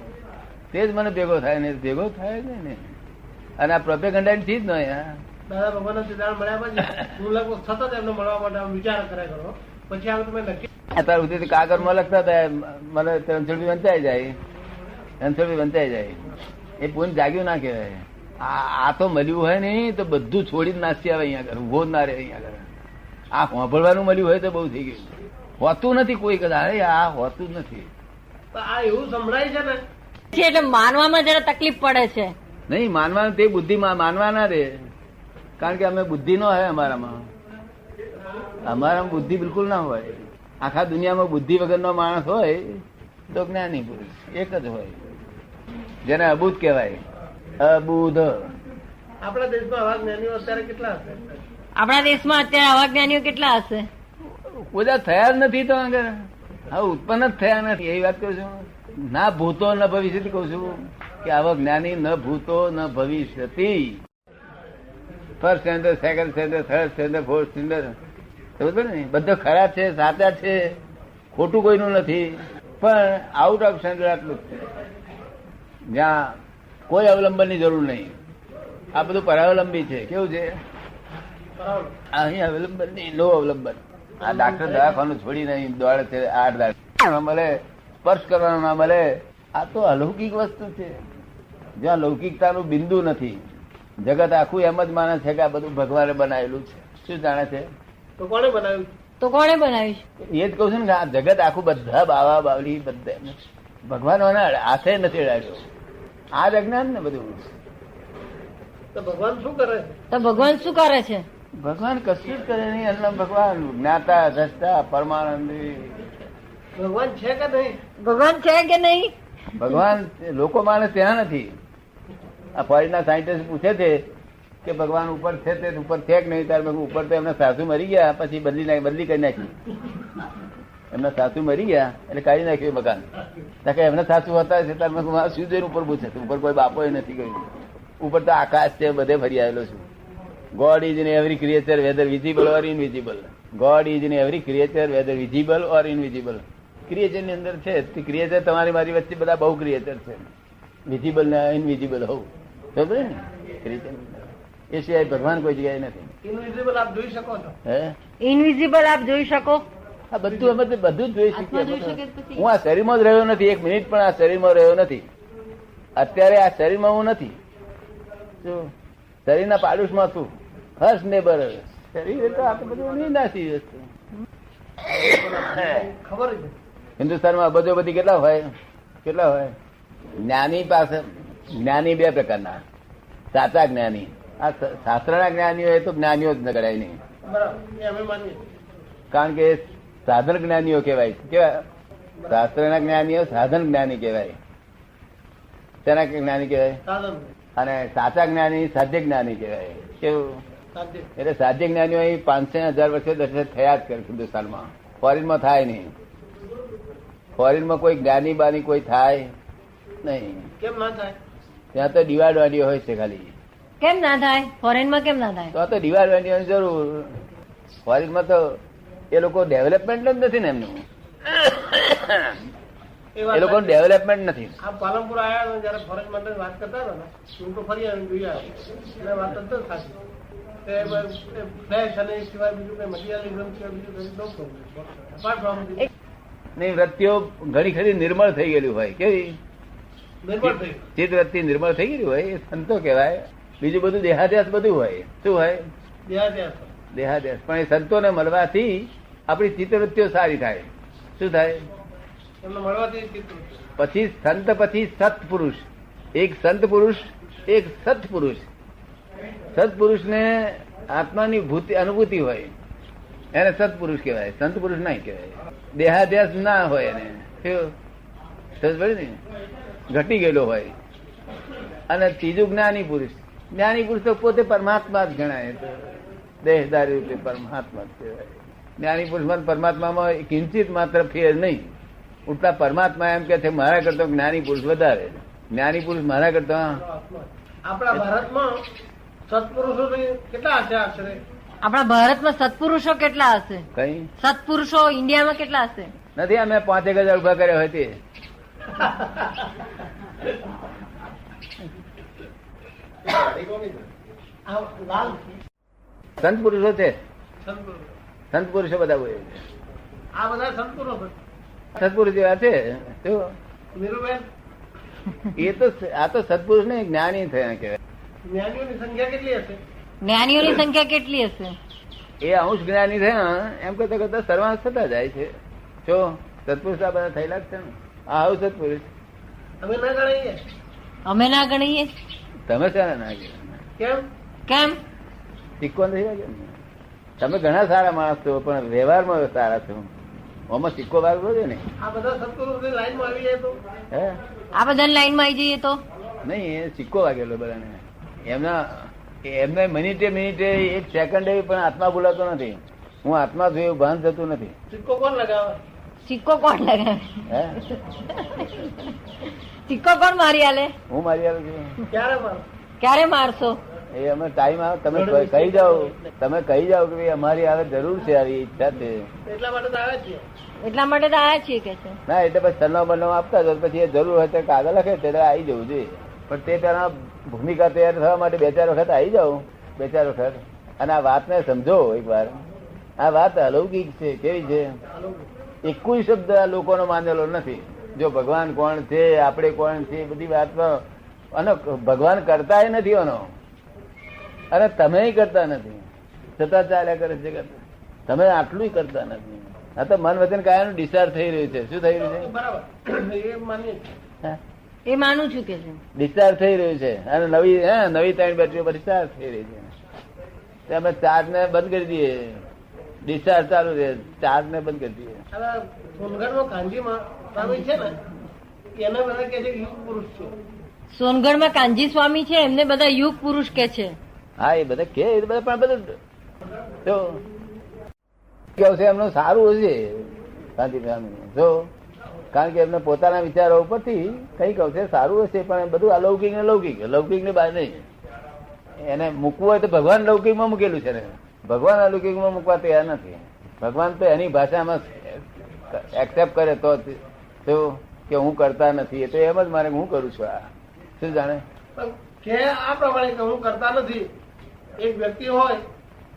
તે જ મને ભેગો થાય ને, ભેગો થાય જ નહીં. અને આ પ્રોપેગન્ડા થી જ ન દાદા ભગવાન સિદ્ધાંત મળ્યા પછી હું લગભગ સતત એમને મળવા માટે વિચાર કરે કરો. પછી આ તમે નક્કી અત્યાર સુધી કાગળમાં લખતા હતા, મને રણછોડભી વંચાઈ જાય, રણછોડભી વંચાઈ જાય. એ પૂન જાગ્યું ના કહેવાય. આ તો મળ્યું હોય ને તો બધું છોડીને નાસી આવે અહીંયા આગળ, ઉભો જ ના રહે અહીંયા આગળ. આ સાંભળવાનું મળ્યું હોય તો બહુ થઈ ગયું. હોતું નથી કોઈ કદાચ, આ હોતું જ નથી. આ એવું સંભળાય છે ને એટલે માનવામાં જરા તકલીફ પડે છે. નહીં માનવાનું, તે બુદ્ધિ માનવા ના રે. કારણ કે અમે બુદ્ધિ ન હોય અમારામાં. અમારામાં બુદ્ધિ બિલકુલ ના હોય. આખા દુનિયામાં બુદ્ધિ વગરનો માણસ હોય તો જ્ઞાની પુરુષ એક જ હોય, જેને અબુધ કહેવાય. અબુધ. આપણા દેશમાં આવા જ્ઞાનીઓ અત્યારે કેટલા હશે? આપણા દેશમાં અત્યારે આવા જ્ઞાનીઓ કેટલા હશે? બધા થયા જ નથી. તો આગળ હવે ઉત્પન્ન જ થયા નથી. એ વાત કરું છું. ના ભૂતો ન ભવિષ્ય કઉ છું કે આવા જ્ઞાની ન ભૂતો ન ભવિષ્યતિ. First standard, second standard, third standard, fourth standard, સમજ ને? બધા ખરા છે, સાચા છે, ખોટું કોઈનું નથી. પણ આઉટ ઓફ સ્ટેન્ડર્ડ આટલું જ છે, જ્યાં કોઈ અવલંબન ની જરૂર નહીં. આ બધું પરાવલંબી છે. કેવું છે? અહીં અવલંબન નહીં, નો અવલંબન. આ ડાક્ટર દવાખાનું છોડી નહીં દોડે છે. 8 દાડા મળે, સ્પર્શ કરવાનો ના મળે. આ તો અલૌકિક વસ્તુ છે, જ્યાં લૌકિકતાનું બિંદુ નથી. જગત આખું એમ જ માને છે કે આ બધું ભગવાને બનાવેલું છે. શું જાણે છે? તો કોણે બનાવ્યું? તો કોણે બનાવ્યું? એ જ કહું છું ને, આ જગત આખું બધા બાવા બાવલી બધા ભગવાન હાથે નથી અડાડ્યો. આ જ અજ્ઞાન ને બધું. તો ભગવાન શું કરે? તો ભગવાન શું કરે છે? ભગવાન કશું જ કરે નહીં. અન્ન ભગવાન જ્ઞાતા દ્રષ્ટા પરમાનંદી. ભગવાન છે કે નહીં? ભગવાન છે કે નહીં? ભગવાન લોકો માને ત્યાં નથી. આ ફોરેનના સાયન્ટિસ્ટ પૂછે છે કે ભગવાન ઉપર છે, તે ઉપર છે કે નહીં? ત્યારે ઉપર તો એમના સાસુ મરી ગયા, પછી બદલી કરી નાખી. એમના સાસુ મરી ગયા એટલે કાઢી નાખ્યું મકાન. એમના સાસુ હતા છે ત્યારે શું જોઈને ઉપર પૂછે છે? ઉપર કોઈ બાપો નથી ગયું. ઉપર તો આકાશ છે, બધે ફરી આવેલો છું. God is in every creature whether visible or invisible. God is in every creature whether visible or invisible. Creature ની અંદર છે. ક્રિએચર તમારી મારી વચ્ચે બધા બહુ ક્રિએચર છે, વિઝિબલ ને ઇનવિઝિબલ હોવું. બરોબર ને? ક્રિએચર એ સિવાય ભગવાન કોઈ જગ્યાએ નથી. ઇનવિઝિબલ આપ જોઈ શકો છો? હે? ઇનવિઝિબલ આપ જોઈ શકો? આ બધું અમે બધું જ જોઈ આત્મા જોઈ શકીએ. શકે પછી? હું આ શરીરમાં જ રહ્યો નથી, એક મિનિટ પણ આ શરીરમાં રહ્યો નથી. અત્યારે આ શરીરમાં હું નથી. શું? શરીરના પાડોશમાં છું. First neighbour. શરીર તો આ બધું નહીં નાસી વસ્તુ. ખબર છે હિન્દુસ્તાનમાં અબજો બધી કેટલા હોય? કેટલા હોય? જ્ઞાની પાસે જ્ઞાની 2 પ્રકારના. સાચા જ્ઞાની, આ શાસ્ત્રના જ્ઞાનીઓ એ તો જ્ઞાનીઓ જ ન ગણાય નહીં. બરાબર, એ અમે માનીએ. કારણ કે સાધન જ્ઞાનીઓ કહેવાય. કેવા? શાસ્ત્રના જ્ઞાનીઓ સાધન જ્ઞાની કહેવાય. તેના જ્ઞાની કહેવાય. સાધન અને સાચા જ્ઞાની સાધ્ય જ્ઞાની કહેવાય. કેવું? સાધ્ય. એટલે સાધ્ય જ્ઞાનીઓ અહીં 500-1000 વર્ષે દર્શન થયા જ કરે હિન્દુસ્તાનમાં. ફોરેનમાં થાય નહીં. ફોરેનમાં કોઈ જ્ઞાની બાની કોઈ થાય નહીં. કેમ ના થાય? ત્યાં તો ડિવાઇડ વાડીઓ હોય છે ખાલી. કેમ ના થાય? ફોરેનમાં કેમ ના થાય? તો ડિવાઇડ વાડીઓની જરૂર. ફોરેનમાં તો એ લોકો ડેવલપમેન્ટ જ નથી ને એમનું. એ લોકો ડેવલપમેન્ટ નથી. આ પાલનપુર આવ્યા હતા જયારે ફોરેન માટે વાત કરતા હતા ને, હું તો ફરી આવીને જોઈ આવ્યો. એટલે વાત જ સાચી. ફ્લેશ અને એ સિવાય બીજું કઈ મટીરિયલિઝમ સિવાય બીજું કઈ નો પ્રોબ્લેમ. અપાર્ટ ફ્રોમ નહીં, વૃત્તિઓ ઘણી ખરી નિર્મળ થઈ ગયેલી હોય. કેવી નિર્ભર થઈ ચિત્ત વૃત્તિ નિર્મળ થઈ ગયેલી હોય એ સંતો કહેવાય. બીજું બધું દેહાદ્યાસ બધું હોય. શું હોય? દેહાદ્યાસ. દેહાદ્યાસ. પણ એ સંતોને મળવાથી આપણી ચિત્તવૃત્તિઓ સારી થાય. શું થાય? એમને મળવાથી ચિત્ત. પછી સંત, પછી સત્પુરુષ. એક સંત પુરુષ, એક સત્પુરુષ. સત્પુરુષને આત્માની અનુભૂતિ હોય એને સત્પુરુષ કહેવાય. સંત પુરુષ નહીં કહેવાય. દેહાદ્યાસ ના હોય એને. સમજ પડી ને? ઘટી ગયેલો હોય. અને ત્રીજું જ્ઞાની પુરુષ. જ્ઞાની પુરુષ તો પોતે પરમાત્મા જ ગણાય. દેહદારી રૂપે પરમાત્મા જ કહેવાય. જ્ઞાની પુરુષમાં પરમાત્મામાં કિંચિત માત્ર ફેર નહીં. ઉલટા પરમાત્મા એમ કે છે મારા કરતા જ્ઞાની પુરુષ વધારે. જ્ઞાની પુરુષ મારા કરતા. આપણા ભારતમાં સત્પુરુષો કેટલા હશે આશરે? આપણા ભારતમાં સત્પુરુષો કેટલા હશે? કઈ સત્પુરુષો ઇન્ડિયામાં કેટલા હશે? નથી. અમે 5,000 ઉભા કર્યા હોય તે. લાલ સંત પુરુષો છે. સત્પુરુષ. સંત પુરુષો બધા હોય. આ બધા સત્પુરુષો. સત્પુરુષ જેવા છે. શું? નીરુબેન, એ તો આ તો સત્પુરુષ ને જ્ઞાની થયા કહેવાય. જ્ઞાનીઓની સંખ્યા કેટલી હશે? જ્ઞાનીઓની સંખ્યા કેટલી હશે? એ અંશ જ્ઞાની થયા એમ કરતા કરતા સર્વાંશ થતા જાય છે. જો સત્પુરુષ આ બધા થયેલા જ છે ને. આ આવું સત્પુરુષ અમે ના ગણાઈએ. અમે ના ગણીએ. તમે છે ને ના કહેવાય. કેમ? કેમ? સિક્કો નથી લાગ્યો ને. તમે ઘણા સારા માણસ છો પણ વ્યવહારમાં સારા છો. આમાં સિક્કો વાગવો છે ને. આ બધા સત્પુરુષની લાઈનમાં આવી જાય તો હે આ બધા લાઈનમાં આવી જઈએ તો નહીં, એ સિક્કો વાગેલો બધાને. એમને મિનિટે એક સેકન્ડ પણ આત્મા બોલાતો નથી. હું આત્મા છું એવું ભાન થતું નથી. સિક્કો કોણ લગાવે? સિક્કો કોણ લગાવે? હે સિક્કો કોણ મારી આલે? હું મારી આવ્યો છું. ક્યારે મારો? ક્યારે મારશો? એ અમે ટાઈમ આવે તમે કહી જાઓ. તમે કહી જાઓ કે ભાઈ અમારી આવે જરૂર છે, આવી ઈચ્છા છે. એટલા માટે તો આવે છે. એટલા માટે તો આયા છીએ કે છે. ના એટલે પછી સરનામું બરનામું આપતા જાઓ. પછી એ જરૂર હોય તો કાગળ લખે ત્યારે આવી જવું જોઈએ. પણ તે પેલા ભૂમિકા તૈયાર થવા માટે 2-4 વખત આવી જાઓ. 2-4 વખત. અને આ વાતને સમજો એક વાર. આ વાત અલૌકિક છે. કેવી છે? કોઈ શબ્દ આ લોકોનો માનેલો નથી. જો ભગવાન કોણ છે, આપણે કોણ છે, એ બધી વાતમાં અને ભગવાન કરતા નથી એનો. અને તમે કરતા નથી છતાં ચાલ્યા કરે છે. તમે આટલું કરતા નથી. આ તો મન વચન કાયાનું ડિસ્ચાર્જ થઈ રહ્યું છે. શું થઈ રહ્યું છે? બરાબર, એ માનીએ છીએ. એ માનું છું કે છે ડિસ્ચાર્જ થઈ રહ્યું છે. અને નવી 3 બેટરીઓ પર ડિસ્ચાર્જ થઈ રહી છે. અમે ચાર્જ ને બંધ કરી દઈએ. ડિસ્ચાર્જ ચાલુ રહે. ચાર્જ ને બંધ કરી દઈએ. હવે સોનગઢમાં કાંજીમાં સ્વામી છે ને, એના બધા કે છે યુગ પુરુષ છે. સોનગઢમાં કાનજી સ્વામી છે, એમને બધા યુગ પુરુષ કે છે. હા એ બધા કે પણ બધું જો કેવું છે એમનું સારું હશે શાંતિ જો. કારણ કે એમને પોતાના વિચારો ઉપરથી કઈ કહું છે સારું હશે. પણ બધું અલૌકિક ને લૌકિક, લૌકિક ને બહાર નહીં. એને મૂકવું હોય તો ભગવાન લૌકિકમાં મૂકેલું છે ને. ભગવાન અલૌકિકમાં મૂકવા તૈયાર નથી. ભગવાન તો એની ભાષામાં એક્સેપ્ટ કરે તો કે હું કરતા નથી. એ તો એમ જ મારે હું કરું છું. આ શું જાણે કે આ પ્રમાણે કે હું કરતા નથી. એક વ્યક્તિ હોય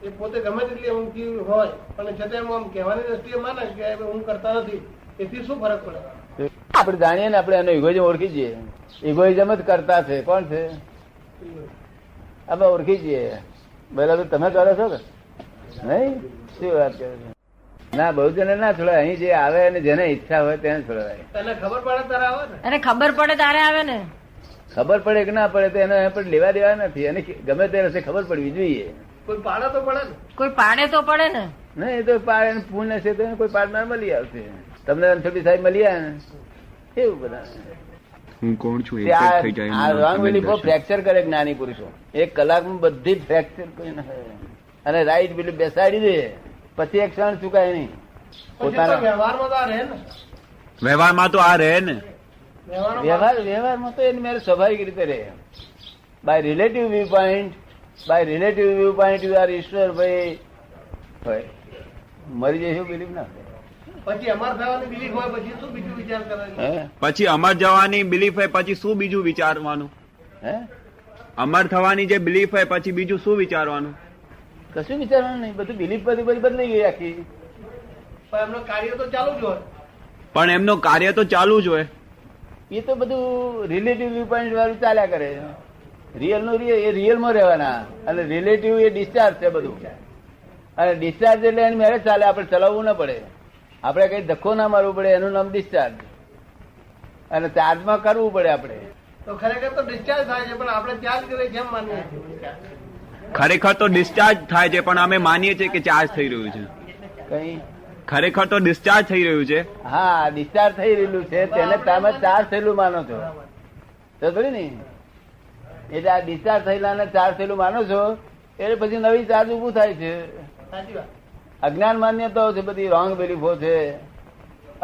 એ પોતે ગમે તેટલી ઊંઘી હોય પણ છતાં એમ આમ કહેવાની દ્રષ્ટિએ માને કે હું કરતા નથી. એથી શું ફરક પડે? આપણે જાણીએ ને, આપણે એનો ઇગોઇઝમ ઓળખી જઈએ. ઇગોઇઝમ જ કરતા છે. કોણ છે? આપણે ઓળખી જઈએ. બરાબર તમે કરો છો કે નહીં? શું વાત કરે છે? ના બહુજન ના છોડાય. અહીં જે આવે અને જેને ઈચ્છા હોય તેને છોડવાય. એને ખબર પડે ત્યારે આવે ને. અને ખબર પડે તારે આવે ને. ખબર પડે કે ના પડે તો એને પણ લેવા દેવા નથી. અને ગમે તે રસ્તે ખબર પડવી જોઈએ. કોઈ પાડે તો પડે ને. કોઈ પાડે તો પડે ને. નહીં એ તો પાડે પુણ્ય છે તો કોઈ પાડનાર મળી આવશે. તમને રણછોડી સાહેબ મળી આવે ને એવું બધા. હું કોણ છું ફ્રેક્ચર કરે જ્ઞાની પુરુષો. 1 કલાકમાં બધી જ ફ્રેક્ચર કરી નાખે. અને રાઈટ પેલું બેસાડી દે. પછી એક ક્ષણ ચુકાય નહીં. વ્યવહારમાં તો આ રહે ને. વ્યવહારમાં તો આ રહે ને. વ્યવહારમાં તો એની મેરે સ્વાભાવિક રીતે રહે. By relative view point you are Ishwar bhai મરી જઈશું બિલીફ ના પછી અમાર થવાની બિલીફ હોય પછી શું બીજું વિચાર કરવાનું? પછી અમર જવાની બિલીફ હોય પછી શું બીજું વિચારવાનું? હે અમર થવાની જે બિલીફ હોય પછી બીજું શું વિચારવાનું? કશું વિચારવાનું નહીં. બધું બિલીફ બધી બદલાઈ ગઈ આખી. પણ એમનો કાર્ય તો ચાલુ જ હોય. પણ એમનું કાર્ય તો ચાલુ જ હોય. એ તો બધું રિલેટિવ વ્યૂ પોઈન્ટ વાળું ચાલ્યા કરે. રિયલ નું એ રિયલમાં રહેવાના અને રિલેટિવ એ ડિસ્ચાર્જ છે બધું. અને ડિસ્ચાર્જ એટલે એની મેરેજ ચાલે, આપણે ચલાવવું ના પડે, આપણે કઈ ધક્કો ના મારવું પડે, એનું નામ ડિસ્ચાર્જ. અને ચાર્જમાં કરવું પડે આપણે. તો ખરેખર તો ડિસ્ચાર્જ થાય છે પણ આપણે ચાર્જ કરીએ જેમ માનીએ છીએ. ખરેખર તો ડિસ્ચાર્જ થાય છે પણ અમે માનીએ છીએ કે ચાર્જ થઈ રહ્યું છે. કઈ ખરેખર તો ડિસ્ચાર્જ થઈ રહ્યું છે. હા, ડિસ્ચાર્જ થઈ રહેલું છે તેને તમે ચાર્જ થયેલું માનો છો તો થોડી ને. એટલે આ ડિસ્ચાર્જ થયેલા ને ચાર્જ થયેલું માનો છો એટલે પછી નવી ચાર્જ ઉભું થાય છે. સાચી વાત. અજ્ઞાન માન્યતાઓ છે, બધી રોંગ બિલીફો છે.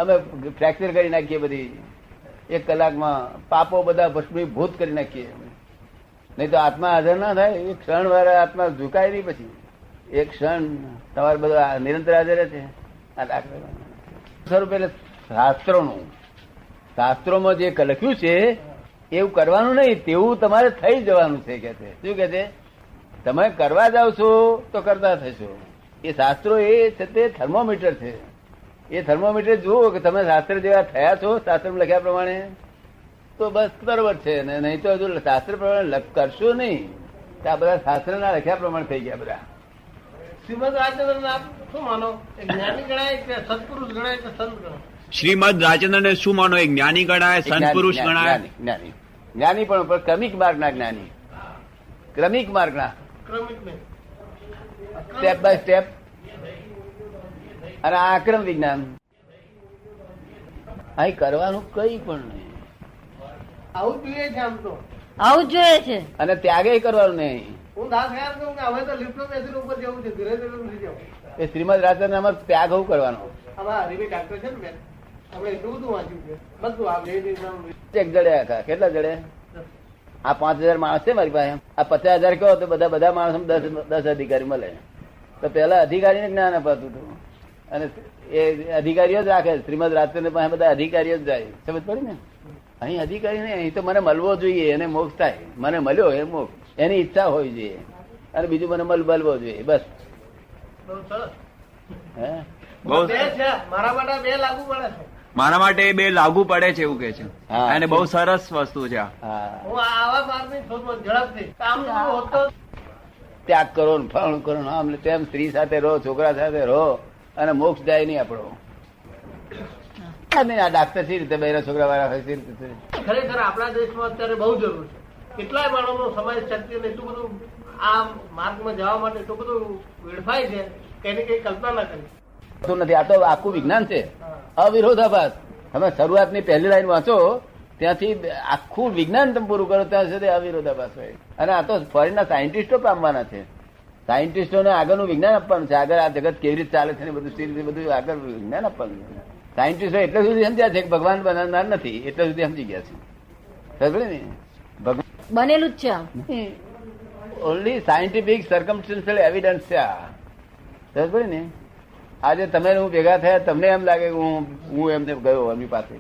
અમે ફ્રેક્ચર કરી નાખીએ બધી 1 કલાકમાં, પાપો બધા ભસ્મીભૂત કરી નાખીએ. નહીં તો આત્મા હાજર ના થાય. એક ક્ષણ વાર આત્મા ઝુકાય નહીં. પછી એક ક્ષણ તમારે બધું નિરંતર હાજર છે. આ દાખલા સ્વરૂપે એટલે શાસ્ત્રોમાં જે લખ્યું છે એવું કરવાનું નહીં, તેવું તમારે થઈ જવાનું છે કે છે. શું કે છે? તમે કરવા જાવ છો તો કરતા થશો. એ શાસ્ત્રો એ છે તે થર્મોમીટર છે. એ થર્મોમીટર જુઓ કે તમે શાસ્ત્ર જેવા થયા છો શાસ્ત્રમાં લખ્યા પ્રમાણે તો બસ બરોબર છે. નહીં તો હજુ શાસ્ત્ર પ્રમાણે કરશો નહીં તો આ બધા શાસ્ત્રના લખ્યા પ્રમાણે થઈ ગયા બધા. શ્રીમદ રાજચંદ્ર આપ શું માનો? એ જ્ઞાની ગણાય કે સત્પુરુષ ગણાય કે સંત ગણાય? શ્રીમદ રાજચંદ્રને શું માનો? એક જ્ઞાની ગણાય, સંત પુરુષ ગણાય? જ્ઞાની પણ ક્રમિક માર્ગના જ્ઞાની, ક્રમિક માર્ગના, ક્રમિક નહીં, સ્ટેપ બાય સ્ટેપ. અને આક્રમ વિજ્ઞાન અહીં કરવાનું કઈ પણ નહીં. આવું જ જોઈએ છે આમ તો. આવું જ જોઈએ છે. અને ત્યાગે કરવાનું નહીં. હું દાસ ખ્યાલ કરું કે હવે તો લિફ્ટો બેસીને ઉપર જવું છે, ધીરે ધીરે નથી જવું. એ શ્રીમદ રાજચંદ્રમાં ત્યાગ હું કરવાનો. આમાં હરીભાઈ ડાક્ટર છે ને બેન, આપણે એટલું બધું વાંચ્યું છે બધું. આ એક જડે આખા કેટલા જડે? આ 5000 માણસ છે મારી પાસે. આ 50,000 કહો તો બધા માણસો 10 અધિકારી મળે. તો પેલા અધિકારીને જ્ઞાન અપાતું હતું અને એ અધિકારીઓ જ રાખે. શ્રીમદ રાજચંદ્ર પાસે બધા અધિકારીઓ જ જાય. સમજ પડી ને? અહીં અધિકારી નહીં, અહીં તો મને મળવો જોઈએ એને મોક્ષ થાય. મને મળ્યો એ મોક્ષ, એની ઈચ્છા હોવી જોઈએ. અને બીજું મને મળવો જોઈએ બસ. બહુ સરસ. હે બહુ બે છે મારા માટે, બે લાગુ પડે છે. મારા માટે એ બે લાગુ પડે છે એવું કે છે. હા. અને બહુ સરસ વસ્તુ છે આ. હા, હું આવા માર્ગની શોધમાં ઝડપથી કામ હોતો ત્યાગ કરો ને ફળ કરો ને આમ તેમ, સ્ત્રી સાથે રહો, છોકરા સાથે રહો અને મોક્ષ જાય નહીં આપણો. આ ડાક્ટર સી રીતે બૈરા છોકરા વાળા હોય સી રીતે? ખરેખર આપણા દેશમાં અત્યારે બહુ જરૂર છે. કેટલાય માણસો સમાજ શક્તિ ને એટલું બધું આ માર્ગમાં જવા માટે એટલું બધું વેડફાય છે કે એની કઈ કલ્પના ના કરી નથી. આ તો આખું વિજ્ઞાન છે, અવિરોધાભાસ. તમે શરૂઆતની પહેલી લાઈન વાંચો ત્યાંથી આખું વિજ્ઞાન તમે પૂરું કરો ત્યાં સુધી અવિરોધાભાસ હોય. અને આ તો ફોરેનના સાયન્ટિસ્ટો પામવાના છે. સાયન્ટિસ્ટોને આગળનું વિજ્ઞાન આપવાનું છે. આગળ આ જગત કેવી રીતે ચાલે છે ને બધું બધું આગળ વિજ્ઞાન આપવાનું છે. સાયન્ટિસ્ટો એટલે સુધી સમજ્યા છે કે ભગવાન બનાવનાર નથી, એટલે સુધી સમજી ગયા છે. સમજે ને? ભગવાન બનેલું જ છે. ઓનલી સાયન્ટિફિક સર્કમસ્ટન્શિયલ એવિડન્સ છે આ. સમજ ને? આજે તમે હું ભેગા થયા, તમને એમ લાગે કે હું એમને ગયો એમની પાસે,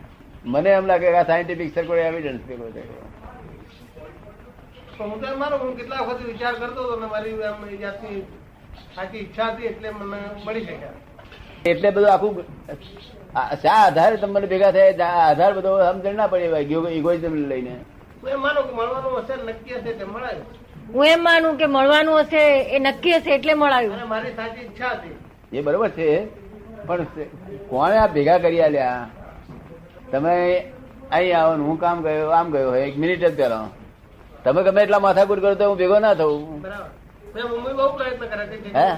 મને એમ લાગે કે આ સાયન્ટિફિક સર્કલ એવિડન્સ ભેગો થયો. હું તો એમ માનું, હું કેટલા વખત વિચાર કરતો હતો ને મારી એમ એ જાતની સાચી ઈચ્છા હતી એટલે મને મળી શક્યા. એટલે બધું આખું શા આધારે તમને ભેગા થયા? આધાર બધો સમજણ ના પડે ઇગોઇઝમ લઈને. હું એમ માનું કે મળવાનું હશે નક્કી હશે તે મળાય. હું એમ માનું કે મળવાનું હશે એ નક્કી હશે એટલે મળાયું. અને મારી સાચી ઈચ્છા હતી. એ બરોબર છે, પણ કોણે આ ભેગા કરી આલ્યા? તમે અહીં આવો હું કામ ગયો આમ ગયો હોય 1 મિનિટ જ પહેલા તમે ગમે એટલા માથાકૂટ કરો તો હું ભેગો ના થવું. બરાબર. મેં મુંબઈ બહુ પ્રયત્ન કર્યા છે. હે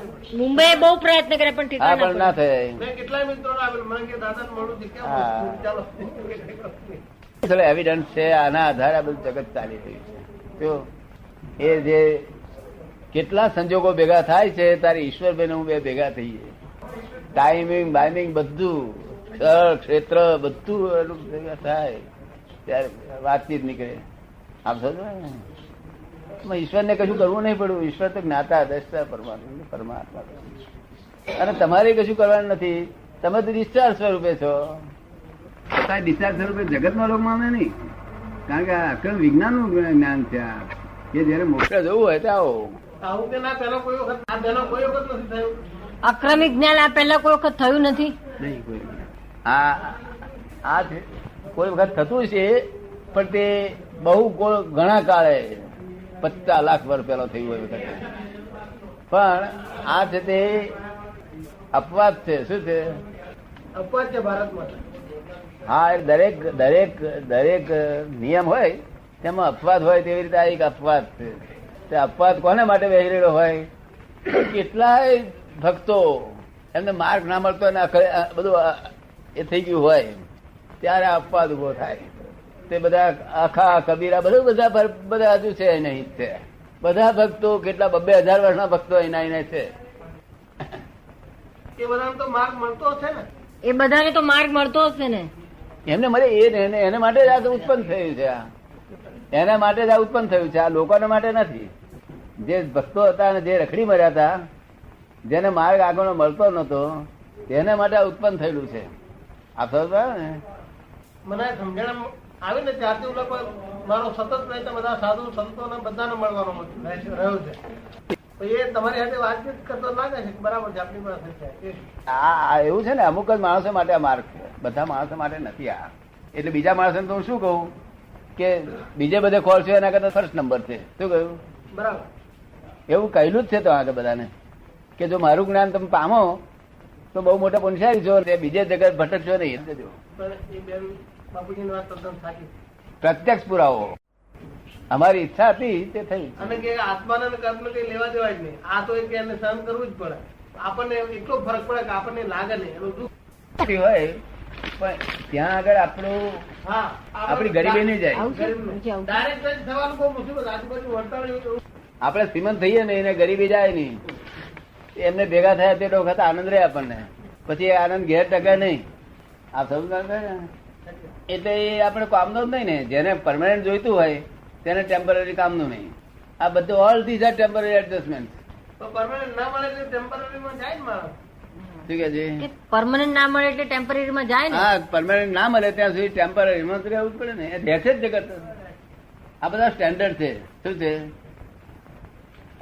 મુંબઈ બહુ પ્રયત્ન કરે પણ હા, ઠીકાણા પણ ના થાય. મેં કેટલાય મિત્રો આપેલ મને કે દાદા મળું છે કેમ હા. ચાલો એવિડન્સ છે, આના આધારે આ બધું જગત ચાલી રહ્યું છે. જો એ જે કેટલા સંજોગો ભેગા થાય છે, તારી ઈશ્વરભાઈ હું બે ભેગા થઈએ, ટાઈમિંગ બાઇમિંગ બધું સ્થળ ક્ષેત્ર બધું એનું ભેગા થાય ત્યારે વાતચીત નીકળે. આપ સમજો ને, ઈશ્વરને કશું કરવું નહીં પડ્યું. ઈશ્વર તો જ્ઞાતા દ્રષ્ટા પરમાત્મા અને તમારે કશું કરવાનું નથી. તમે તો ડિસ્ચાર્જ સ્વરૂપે છો. ડિસ્ચાર્જ સ્વરૂપે જગતમાં લોકો માને નહીં, કારણ કે આ અક્રમ વિજ્ઞાન નું જ્ઞાન છે. આ કે જયારે મોક્ષ જવું હોય તો આવો. આવું કે ના પેલો કોઈ વખત આ પેલો કોઈ વખત નથી થયું. અક્રમિક જ્ઞાન આ પહેલા કોઈ વખત થયું નથી. નહીં કોઈ આ છે કોઈ વખત થતું છે, પણ તે બહુ ઘણા કાળે 50 લાખ વર્ષ પહેલા થયું હોય વખતે. પણ આ છે તે અપવાદ છે. શું છે? અપવાદ છે ભારતમાં. હા, એ દરેક નિયમ હોય તેમાં અપવાદ હોય, તેવી રીતે આ એક અપવાદ છે. તે અપવાદ કોને માટે વહેરેલો હોય? કેટલાય ભક્તો એમને માર્ગ ના મળતો બધું એ થઈ ગયું હોય ત્યારે અપવાદ ઉભો થાય. તે બધા આખા કબીરા બધા હજુ છે નહીં છે. બધા ભક્તો કેટલા 2000 વર્ષના ભક્તો એના છે. એ બધાને તો માર્ગ મળતો છે ને. એ બધાને તો માર્ગ મળતો હશે ને. એમને મળે એને માટે જ આ ઉત્પન્ન થયું છે. એના માટે જ આ ઉત્પન્ન થયું છે. આ લોકોને માટે નથી. જે ભક્તો હતા અને જે રખડી મર્યા હતા, જેને માર્ગ આગળનો મળતો નતો, તેને માટે આ ઉત્પન્ન થયેલું છે. આ સમજ ને? મને સમજણ આવે ને ત્યારથી હું લોકો મારો સતત પ્રયત્ન બધા સાધુ સંતો ને બધાને મળવાનો રહ્યો છે. એ તમારી સાથે વાતચીત કરતો ના કહે છે બરાબર છે, આપણી પાસે છે. આ એવું છે ને, અમુક જ માણસો માટે આ માર્ગ છે, બધા માણસો માટે નથી આ. એટલે બીજા માણસોને તો હું શું કહું કે બીજે બધે ખોલ છે એના કરતા ફર્સ્ટ નંબર છે. શું કહ્યું? બરાબર. એવું કહેલું જ છે તો આગળ બધાને કે જો મારું જ્ઞાન તમે પામો તો બહુ મોટા પુણ્યશાળી છો, બીજે જગત ભટકશો નહીં. પણ એ બેન બાપુજીની વાત તદ્દન સાચી. પ્રત્યક્ષ પુરાવો. અમારી ઈચ્છા હતી તે થઈ. અને કે આત્માના કર્મ કઈ લેવા દેવા જ નહીં. આ તો એક એને સહન કરવું જ પડે. આપણને એટલો ફરક પડે કે આપણને લાગે નહીં એનું દુઃખ હોય, પણ ત્યાં આગળ આપણું હા આપણી ગરીબી નહીં જાય. ડાયરેક્ટ થવાનું બહુ મુશ્કેલ. આજુબાજુ વર્તાવ આપણે શ્રીમંત થઈએ ને એને ગરીબી જાય નહીં. એમને ભેગા થયા તે વખત આનંદ રહે આપણને, પછી એ આનંદ ઘેર ટકે નહીં. આ સમજ ને? એટલે એ આપણે કામનો જ નહીં ને. જેને પરમાનન્ટ જોઈતું હોય તેને ટેમ્પરરી કામનું નહીં. આ બધું all these are temporary adjustment. Permanent ના મળે એટલે ટેમ્પરરીમાં જાય ને માણસ. શું કે છે? પરમનન્ટ ના મળે એટલે ટેમ્પરરીમાં જાય ને. હા, પરમાનન્ટ ના મળે ત્યાં સુધી ટેમ્પરરીમાં તો રહેવું જ પડે ને. એ રહેશે જ જગત. આ બધા સ્ટેન્ડર્ડ છે. શું છે?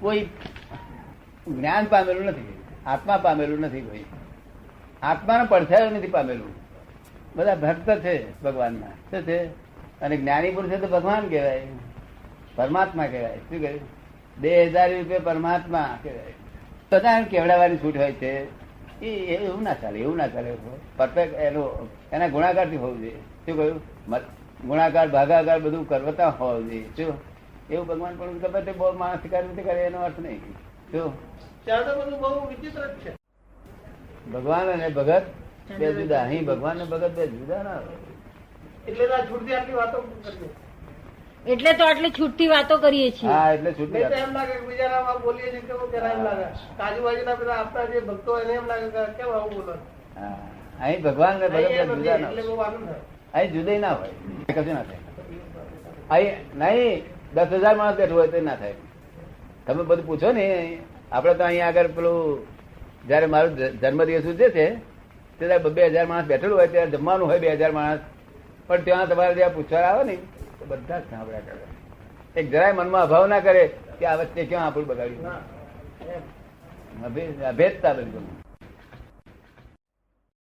કોઈ જ્ઞાન પામેલું નથી, આત્મા પામેલું નથી, કોઈ આત્માનો પડછાયો નથી પામેલું. બધા ભક્ત છે ભગવાનના. શું છે? અને જ્ઞાની પુરુષ તો ભગવાન કહેવાય, પરમાત્મા કહેવાય. શું કહ્યું? 2000 રૂપિયા પરમાત્મા કહેવાય. બધા કેવડાવવાની છૂટ હોય છે. એવું ના ચાલે, એવું ના ચાલે. પરફેક્ટ એના ગુણાકાર થી હોવું જોઈએ. શું કહ્યું? ગુણાકાર ભાગાકાર બધું કરવતા હોવું જોઈએ. શું એવું ભગવાન પણ ગમે બહુ માણસ કરે એનો અર્થ નહીં. શું? ત્યાં તો બધું બહુ વિચિત્ર જ છે. ભગવાન અને ભગત બે જુદા. અહીં ભગવાન ને ભગત બે જુદા ના હોય. એટલે આ છૂટથી આટલી વાતો કરીએ. એટલે તો આટલી છૂટથી વાતો કરીએ છીએ. હા, એટલે છૂટી નહીં તો એમ લાગે કે બીજાના બોલીએ છીએ કેવું પેલા એમ લાગે. આજુબાજુના પેલા આપણા જે ભક્તો એને એમ લાગે કે કેમ આવું બોલો. હા, અહીં ભગવાન ને ભગત બે જુદા ના એટલે હોય. બહુ આનંદ થાય. અહીં જુદા ના હોય, કશું ના થાય. અહીં નહીં 10,000 માણસ બેઠું હોય તો ના થાય. તમે બધું પૂછો ને. આપડે તો અહીંયા આગળ પેલું જયારે મારો જન્મદિવસ ઉજવે છે ત્યારે 2000 માણસ બેઠેલું હોય ત્યારે જમવાનું હોય 2000 માણસ. પણ ત્યાં તમારે જ્યાં પૂછવા આવે ને તો બધા જ સાંભળ્યા કરે. એક જરાય મનમાં અભાવ ના કરે કે આ વચ્ચે ક્યાં આપણું બગાડ્યું. અભેદતા બિલકુલ.